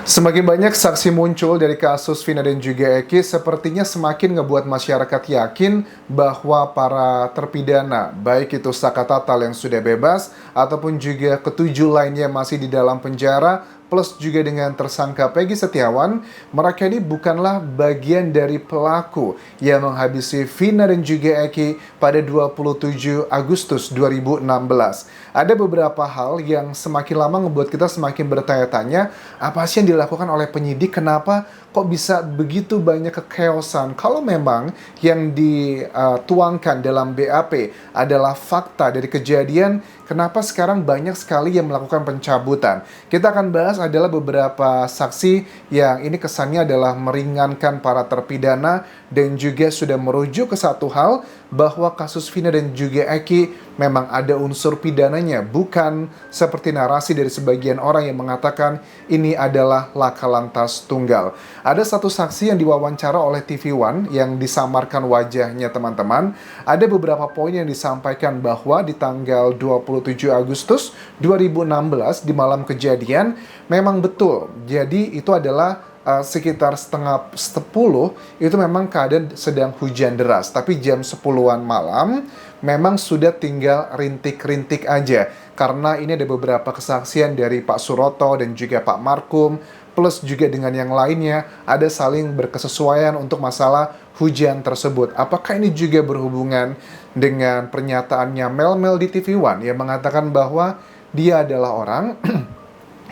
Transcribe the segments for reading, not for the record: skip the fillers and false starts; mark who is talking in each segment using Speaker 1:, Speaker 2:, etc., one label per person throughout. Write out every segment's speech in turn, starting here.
Speaker 1: Semakin banyak saksi muncul dari kasus Vina dan juga Eki, sepertinya semakin ngebuat masyarakat yakin bahwa para terpidana, baik itu Saka Tatal yang sudah bebas, ataupun juga ketujuh lainnya masih di dalam penjara, plus juga dengan tersangka Peggy Setiawan, mereka ini bukanlah bagian dari pelaku yang menghabisi Vina dan juga Eki pada 27 Agustus 2016. Ada beberapa hal yang semakin lama ngebuat kita semakin bertanya-tanya, apa sih yang dilakukan oleh penyidik, kenapa kok bisa begitu banyak kekeosan kalau memang yang dituangkan dalam BAP adalah fakta dari kejadian, kenapa sekarang banyak sekali yang melakukan pencabutan. Kita akan bahas adalah beberapa saksi yang ini kesannya adalah meringankan para terpidana dan juga sudah merujuk ke satu hal bahwa kasus Vina dan juga Eki memang ada unsur pidananya, bukan seperti narasi dari sebagian orang yang mengatakan ini adalah laka lantas tunggal. Ada satu saksi yang diwawancara oleh TV One yang disamarkan wajahnya teman-teman. Ada beberapa poin yang disampaikan bahwa di tanggal 27 Agustus 2016 di malam kejadian memang betul. Jadi itu adalah sekitar setengah 10 itu memang keadaan sedang hujan deras. Tapi jam 10-an malam memang sudah tinggal rintik-rintik aja. Karena ini ada beberapa kesaksian dari Pak Suroto dan juga Pak Markum, plus juga dengan yang lainnya, ada saling berkesesuaian untuk masalah hujan tersebut. Apakah ini juga berhubungan dengan pernyataannya Mel di TV One yang mengatakan bahwa dia adalah orang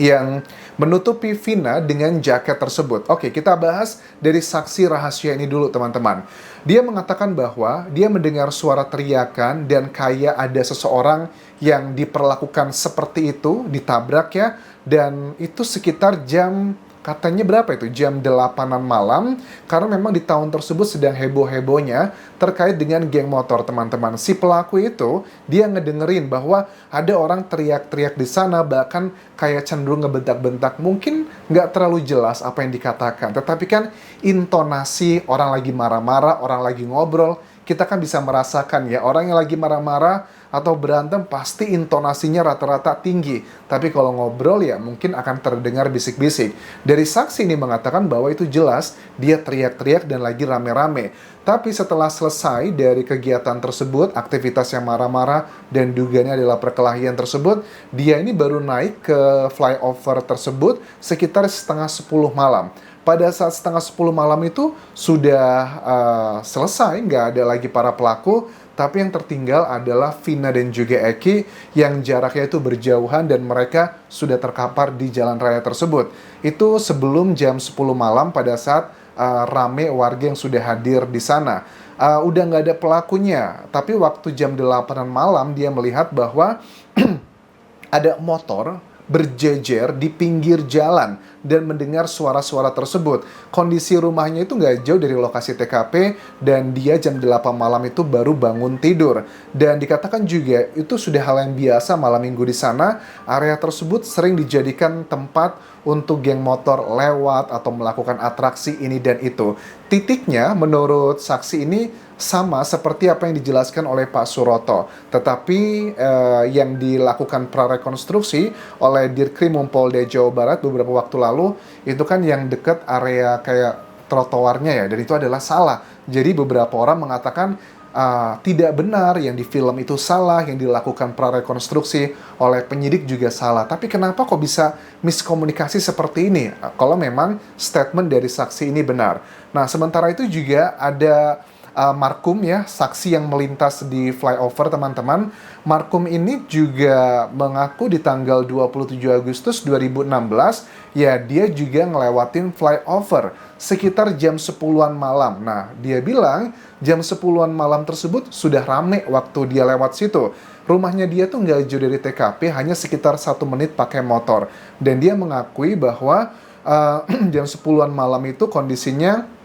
Speaker 1: yang menutupi Vina dengan jaket tersebut. Oke, kita bahas dari saksi rahasia ini dulu teman-teman. Dia mengatakan bahwa dia mendengar suara teriakan dan kayak ada seseorang yang diperlakukan seperti itu, ditabrak ya, dan itu sekitar jam, katanya berapa itu? Jam 8-an malam, karena memang di tahun tersebut sedang heboh-hebohnya terkait dengan geng motor teman-teman. Si pelaku itu, dia ngedengerin bahwa ada orang teriak-teriak di sana, bahkan kayak cenderung ngebentak-bentak. Mungkin nggak terlalu jelas apa yang dikatakan, tetapi kan intonasi orang lagi marah-marah, orang lagi ngobrol, kita kan bisa merasakan ya, orang yang lagi marah-marah atau berantem pasti intonasinya rata-rata tinggi. Tapi kalau ngobrol ya mungkin akan terdengar bisik-bisik. Dari saksi ini mengatakan bahwa itu jelas dia teriak-teriak dan lagi rame-rame. Tapi setelah selesai dari kegiatan tersebut, aktivitas yang marah-marah dan dugaannya adalah perkelahian tersebut, dia ini baru naik ke flyover tersebut sekitar setengah 10 malam. Pada saat setengah 10 malam itu sudah selesai, nggak ada lagi para pelaku, tapi yang tertinggal adalah Vina dan juga Eki yang jaraknya itu berjauhan dan mereka sudah terkapar di jalan raya tersebut. Itu sebelum jam 10 malam pada saat rame warga yang sudah hadir di sana. Udah nggak ada pelakunya, tapi waktu jam 8-an malam dia melihat bahwa ada motor berjejer di pinggir jalan dan mendengar suara-suara tersebut. Kondisi rumahnya itu nggak jauh dari lokasi TKP dan dia jam 8 malam itu baru bangun tidur. Dan dikatakan juga itu sudah hal yang biasa malam minggu di sana. Area tersebut sering dijadikan tempat untuk geng motor lewat atau melakukan atraksi ini dan itu. Titiknya menurut saksi ini sama seperti apa yang dijelaskan oleh Pak Suroto. Tetapi yang dilakukan prarekonstruksi oleh Dirkrimum Polda Jawa Barat beberapa waktu lalu, itu kan yang dekat area kayak trotoarnya ya, dan itu adalah salah. Jadi beberapa orang mengatakan tidak benar, yang di film itu salah, yang dilakukan prarekonstruksi oleh penyidik juga salah. Tapi kenapa kok bisa miskomunikasi seperti ini? Kalau memang statement dari saksi ini benar. Nah, sementara itu juga ada Markum ya, saksi yang melintas di flyover teman-teman. Markum ini juga mengaku di tanggal 27 Agustus 2016, ya dia juga ngelewatin flyover sekitar jam 10-an malam. Nah, dia bilang jam 10-an malam tersebut sudah rame waktu dia lewat situ. Rumahnya dia tuh nggak jauh dari TKP, hanya sekitar 1 menit pakai motor. Dan dia mengakui bahwa jam 10-an malam itu kondisinya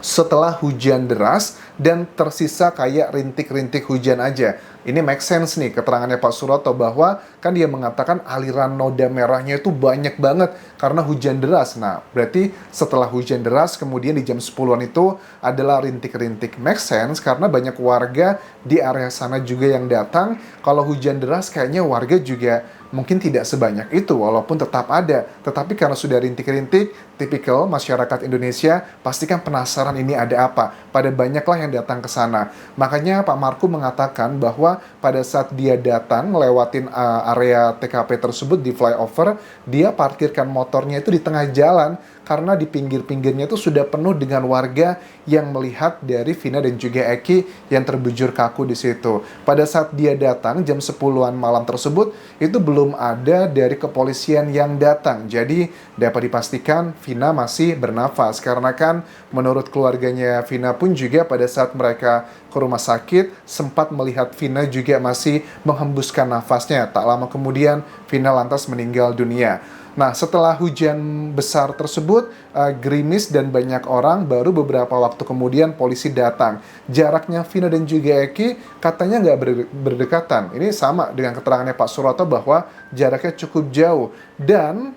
Speaker 1: setelah hujan deras dan tersisa kayak rintik-rintik hujan aja. Ini make sense nih keterangannya Pak Suroto bahwa kan dia mengatakan aliran noda merahnya itu banyak banget karena hujan deras. Nah, berarti setelah hujan deras kemudian di jam 10-an itu adalah rintik-rintik. Make sense karena banyak warga di area sana juga yang datang. Kalau hujan deras kayaknya warga juga mungkin tidak sebanyak itu walaupun tetap ada. Tetapi karena sudah rintik-rintik, tipikal masyarakat Indonesia pasti kan penasaran ini ada apa. Pada banyaklah yang datang ke sana. Makanya Pak Marku mengatakan bahwa pada saat dia datang ngelewatin area TKP tersebut di flyover, dia parkirkan motornya itu di tengah jalan karena di pinggir-pinggirnya itu sudah penuh dengan warga yang melihat dari Vina dan juga Eki yang terbujur kaku di situ. Pada saat dia datang jam 10-an malam tersebut, itu belum ada dari kepolisian yang datang. Jadi dapat dipastikan Vina masih bernafas karena kan menurut keluarganya Vina pun juga pada saat mereka ke rumah sakit sempat melihat Vina juga masih menghembuskan nafasnya. Tak lama kemudian Vina lantas meninggal dunia. Nah, setelah hujan besar tersebut, gerimis dan banyak orang, baru beberapa waktu kemudian polisi datang. Jaraknya Vina dan juga Eki katanya nggak berdekatan. Ini sama dengan keterangannya Pak Suroto bahwa jaraknya cukup jauh. Dan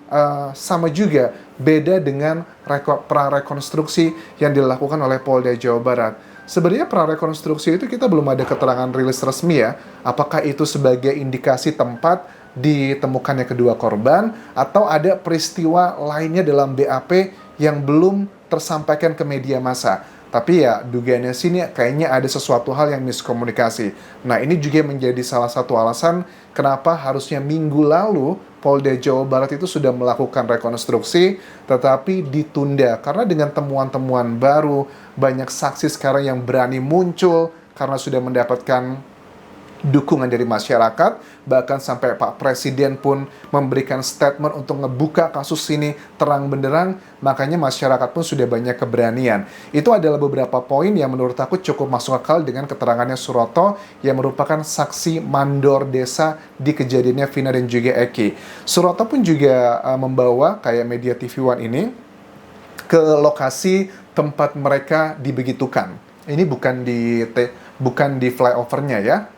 Speaker 1: sama juga beda dengan prarekonstruksi yang dilakukan oleh Polda Jawa Barat. Sebenarnya prarekonstruksi itu kita belum ada keterangan rilis resmi ya. Apakah itu sebagai indikasi tempat ditemukannya kedua korban atau ada peristiwa lainnya dalam BAP yang belum tersampaikan ke media massa. Tapi ya dugaannya sini kayaknya ada sesuatu hal yang miskomunikasi. Nah ini juga menjadi salah satu alasan kenapa harusnya minggu lalu Polda Jawa Barat itu sudah melakukan rekonstruksi tetapi ditunda. Karena dengan temuan-temuan baru, banyak saksi sekarang yang berani muncul karena sudah mendapatkan dukungan dari masyarakat, bahkan sampai Pak Presiden pun memberikan statement untuk ngebuka kasus ini terang benderang, makanya masyarakat pun sudah banyak keberanian. Itu adalah beberapa poin yang menurut aku cukup masuk akal dengan keterangannya Suroto yang merupakan saksi mandor desa di kejadiannya Vina dan juga Eki. Suroto pun juga membawa kayak media TV One ini ke lokasi tempat mereka dibegitukan. Ini bukan di flyovernya ya,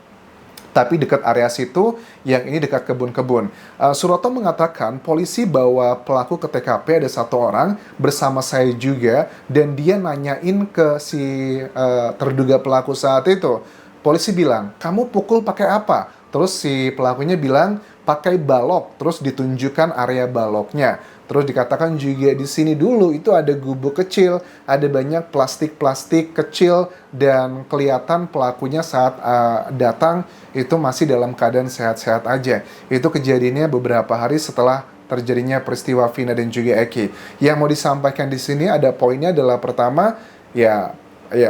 Speaker 1: tapi dekat area situ, yang ini dekat kebun-kebun. Suroto mengatakan polisi bawa pelaku ke TKP, ada satu orang bersama saya juga, dan dia nanyain ke si terduga pelaku saat itu. Polisi bilang, kamu pukul pakai apa? Terus si pelakunya bilang, pakai balok, terus ditunjukkan area baloknya. Terus dikatakan juga di sini dulu itu ada gubuk kecil, ada banyak plastik-plastik kecil dan kelihatan pelakunya saat datang itu masih dalam keadaan sehat-sehat aja. Itu kejadiannya beberapa hari setelah terjadinya peristiwa Vina dan juga Eki. Yang mau disampaikan di sini ada poinnya adalah pertama, ya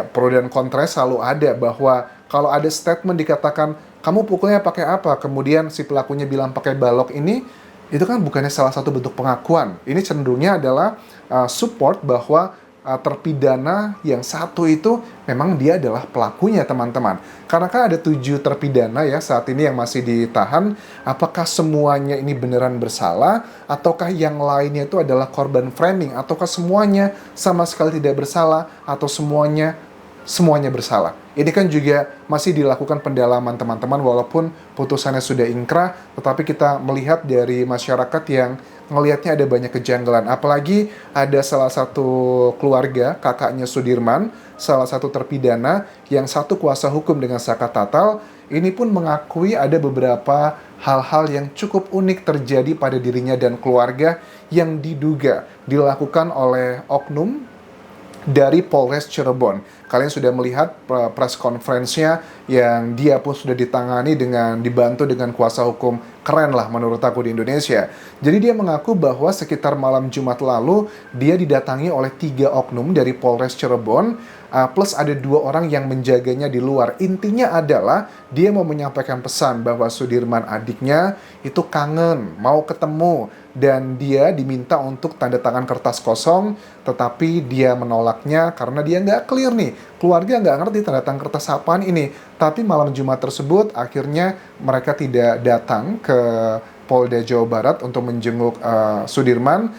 Speaker 1: pro dan kontra selalu ada bahwa kalau ada statement dikatakan kamu pukulnya pakai apa, kemudian si pelakunya bilang pakai balok ini, itu kan bukannya salah satu bentuk pengakuan. Ini cenderungnya adalah support bahwa terpidana yang satu itu memang dia adalah pelakunya, teman-teman. Karena kan ada 7 terpidana ya saat ini yang masih ditahan. Apakah semuanya ini beneran bersalah? Ataukah yang lainnya itu adalah korban framing? Ataukah semuanya sama sekali tidak bersalah? Atau semuanya bersalah? Ini kan juga masih dilakukan pendalaman teman-teman walaupun putusannya sudah inkrah, tetapi kita melihat dari masyarakat yang ngelihatnya ada banyak kejanggalan. Apalagi ada salah satu keluarga, kakaknya Sudirman, salah satu terpidana yang satu kuasa hukum dengan Saka Tatal, ini pun mengakui ada beberapa hal-hal yang cukup unik terjadi pada dirinya dan keluarga yang diduga dilakukan oleh oknum dari Polres Cirebon. Kalian sudah melihat press conference-nya yang dia pun sudah dibantu dengan kuasa hukum keren lah menurut aku di Indonesia. Jadi dia mengaku bahwa sekitar malam Jumat lalu dia didatangi oleh 3 oknum dari Polres Cirebon, plus ada 2 orang yang menjaganya di luar. Intinya adalah dia mau menyampaikan pesan bahwa Sudirman adiknya itu kangen, mau ketemu, dan dia diminta untuk tanda tangan kertas kosong, tetapi dia menolaknya karena dia nggak clear nih. Keluarga nggak ngerti tanda tangan kertas apaan ini. Tapi malam Jumat tersebut akhirnya mereka tidak datang ke Polda Jawa Barat untuk menjenguk Sudirman.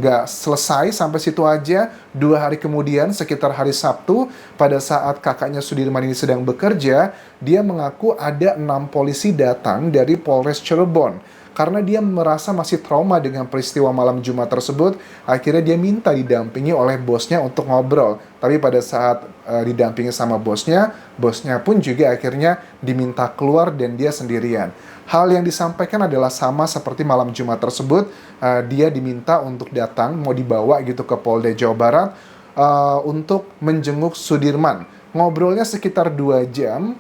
Speaker 1: Nggak selesai sampai situ aja. 2 hari kemudian sekitar hari Sabtu, pada saat kakaknya Sudirman ini sedang bekerja, dia mengaku ada 6 polisi datang dari Polres Cirebon. karena dia merasa masih trauma dengan peristiwa malam Jumat tersebut. Akhirnya dia minta didampingi oleh bosnya untuk ngobrol. Tapi pada saat didampingi sama bosnya pun juga akhirnya diminta keluar dan dia sendirian. Hal yang disampaikan adalah sama seperti malam Jumat tersebut. Dia diminta untuk datang, mau dibawa gitu ke Polda Jawa Barat untuk menjenguk Sudirman. Ngobrolnya sekitar 2 jam,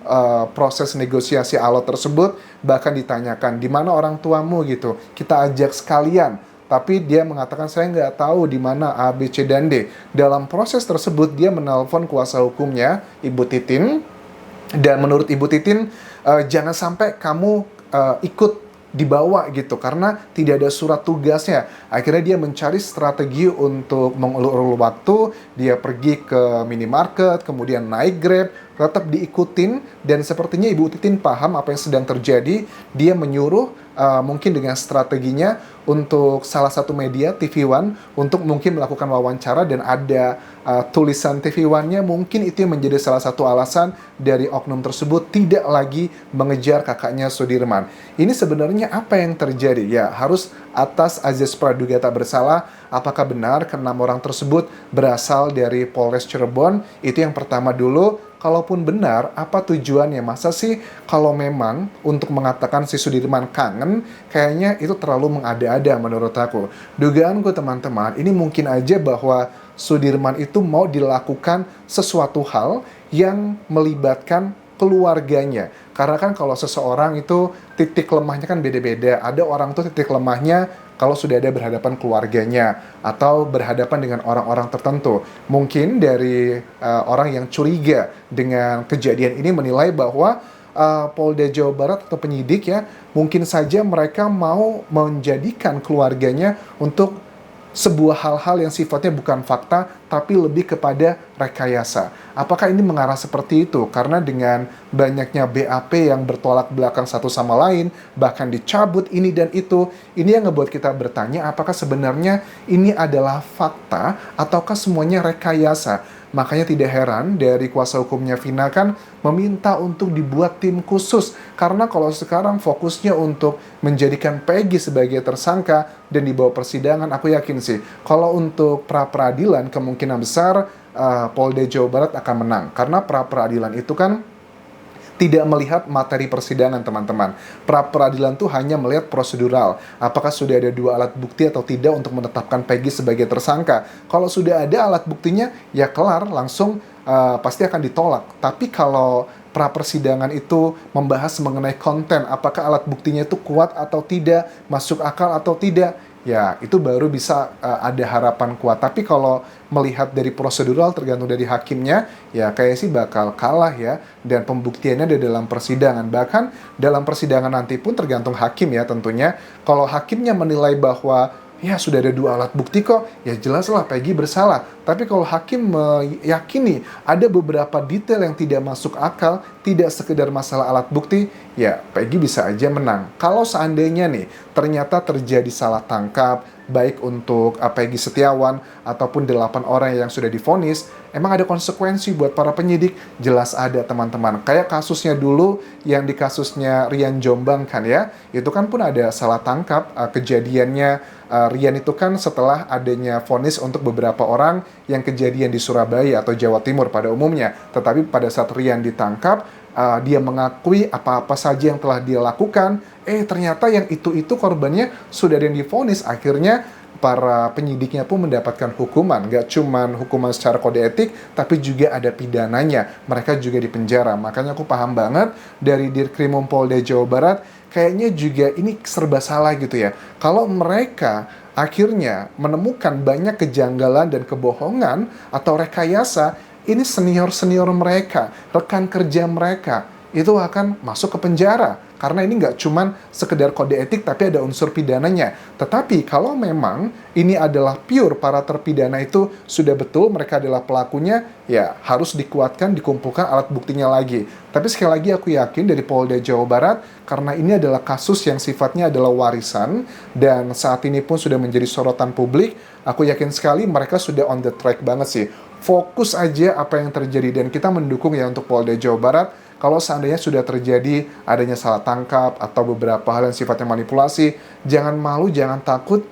Speaker 1: proses negosiasi alat tersebut, bahkan ditanyakan, di mana orang tuamu gitu, kita ajak sekalian. Tapi dia mengatakan, saya nggak tahu di mana A, B, C, dan D. Dalam proses tersebut, dia menelpon kuasa hukumnya, Ibu Titin, dan menurut Ibu Titin, jangan sampai kamu ikut dibawa gitu, karena tidak ada surat tugasnya. Akhirnya dia mencari strategi untuk mengulur-ulur waktu. Dia pergi ke minimarket, kemudian naik Grab, tetap diikutin, dan sepertinya Ibu Titin paham apa yang sedang terjadi. Dia menyuruh mungkin dengan strateginya untuk salah satu media TV One untuk mungkin melakukan wawancara, dan ada tulisan TV One-nya. Mungkin itu yang menjadi salah satu alasan dari oknum tersebut tidak lagi mengejar kakaknya Sudirman. Ini sebenarnya apa yang terjadi? Ya, harus atas azas praduga tak bersalah. Apakah benar ke-6 orang tersebut berasal dari Polres Cirebon? Itu yang pertama dulu. Kalaupun benar, apa tujuannya? Masa sih kalau memang untuk mengatakan si Sudirman kangen, kayaknya itu terlalu mengada-ada menurut aku. Dugaanku teman-teman, ini mungkin aja bahwa Sudirman itu mau dilakukan sesuatu hal yang melibatkan keluarganya. Karena kan kalau seseorang itu titik lemahnya kan beda-beda. Ada orang tuh titik lemahnya kalau sudah ada berhadapan keluarganya atau berhadapan dengan orang-orang tertentu. Mungkin dari orang yang curiga dengan kejadian ini menilai bahwa Polda Jawa Barat atau penyidik ya, mungkin saja mereka mau menjadikan keluarganya untuk sebuah hal-hal yang sifatnya bukan fakta, tapi lebih kepada rekayasa. Apakah ini mengarah seperti itu? Karena dengan banyaknya BAP yang bertolak belakang satu sama lain, bahkan dicabut ini dan itu, ini yang ngebuat kita bertanya, apakah sebenarnya ini adalah fakta, ataukah semuanya rekayasa? Makanya tidak heran dari kuasa hukumnya Vina kan meminta untuk dibuat tim khusus. Karena kalau sekarang fokusnya untuk menjadikan Peggy sebagai tersangka dan dibawa persidangan, aku yakin sih kalau untuk pra-peradilan kemungkinan besar Polda Jawa Barat akan menang. Karena pra-peradilan itu kan tidak melihat materi persidangan, teman-teman. Pra-peradilan tuh hanya melihat prosedural. Apakah sudah ada 2 alat bukti atau tidak untuk menetapkan Peggy sebagai tersangka. Kalau sudah ada alat buktinya, ya kelar, langsung pasti akan ditolak. Tapi kalau pra-persidangan itu membahas mengenai konten, apakah alat buktinya itu kuat atau tidak, masuk akal atau tidak, ya itu baru bisa ada harapan kuat. Tapi kalau melihat dari prosedural tergantung dari hakimnya, ya kayak sih bakal kalah ya. Dan pembuktiannya ada dalam persidangan. Bahkan dalam persidangan nanti pun tergantung hakim ya tentunya. Kalau hakimnya menilai bahwa ya sudah ada 2 alat bukti kok, ya jelaslah Peggy bersalah. Tapi kalau hakim meyakini ada beberapa detail yang tidak masuk akal, tidak sekedar masalah alat bukti, ya Peggy bisa aja menang. Kalau seandainya nih ternyata terjadi salah tangkap, baik untuk Peggy Setiawan ataupun 8 orang yang sudah divonis, emang ada konsekuensi buat para penyidik? Jelas ada, teman-teman. Kayak kasusnya dulu yang di kasusnya Rian Jombang kan ya, itu kan pun ada salah tangkap. Kejadiannya Rian itu kan setelah adanya vonis untuk beberapa orang yang kejadian di Surabaya atau Jawa Timur pada umumnya. Tetapi pada saat Rian ditangkap, dia mengakui apa-apa saja yang telah dia lakukan. Ternyata yang itu korbannya sudah ada yang divonis. Akhirnya para penyidiknya pun mendapatkan hukuman. Gak cuman hukuman secara kode etik, tapi juga ada pidananya. Mereka juga dipenjara. Makanya aku paham banget dari Dirkrimum Polda Jawa Barat, kayaknya juga ini serba salah gitu ya. Kalau mereka akhirnya menemukan banyak kejanggalan dan kebohongan atau rekayasa, ini senior-senior mereka, rekan kerja mereka, itu akan masuk ke penjara. Karena ini nggak cuman sekedar kode etik, tapi ada unsur pidananya. Tetapi kalau memang ini adalah pure para terpidana itu sudah betul mereka adalah pelakunya, ya harus dikuatkan, dikumpulkan alat buktinya lagi. Tapi sekali lagi aku yakin dari Polda Jawa Barat, karena ini adalah kasus yang sifatnya adalah warisan, dan saat ini pun sudah menjadi sorotan publik, aku yakin sekali mereka sudah on the track banget sih. Fokus aja apa yang terjadi, dan kita mendukung ya untuk Polda Jawa Barat, Kalau seandainya sudah terjadi adanya salah tangkap atau beberapa hal yang sifatnya manipulasi, jangan malu, jangan takut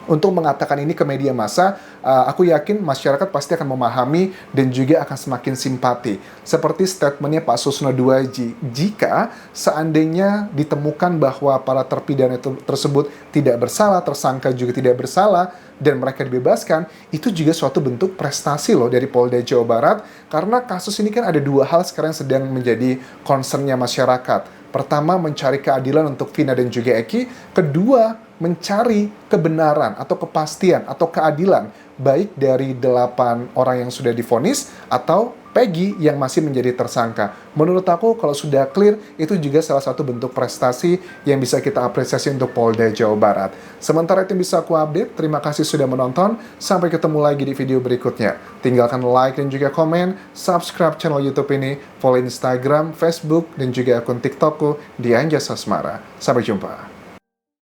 Speaker 1: untuk mengatakan ini ke media massa. Aku yakin masyarakat pasti akan memahami dan juga akan semakin simpati. Seperti statementnya Pak Susno Duaji, jika seandainya ditemukan bahwa para terpidana tersebut tidak bersalah, tersangka juga tidak bersalah, dan mereka dibebaskan, itu juga suatu bentuk prestasi loh dari Polda Jawa Barat, karena kasus ini kan ada dua hal sekarang yang sedang menjadi concernnya masyarakat. Pertama, mencari keadilan untuk Vina dan juga Eki. Kedua, mencari kebenaran atau kepastian atau keadilan baik dari 8 orang yang sudah divonis atau Peggy yang masih menjadi tersangka. Menurut aku kalau sudah clear, itu juga salah satu bentuk prestasi yang bisa kita apresiasi untuk Polda Jawa Barat. Sementara itu yang bisa aku update. Terima kasih sudah menonton. Sampai ketemu lagi di video berikutnya. Tinggalkan like dan juga komen, subscribe channel YouTube ini, follow Instagram, Facebook, dan juga akun TikTokku di Anjas Asmara. Sampai jumpa.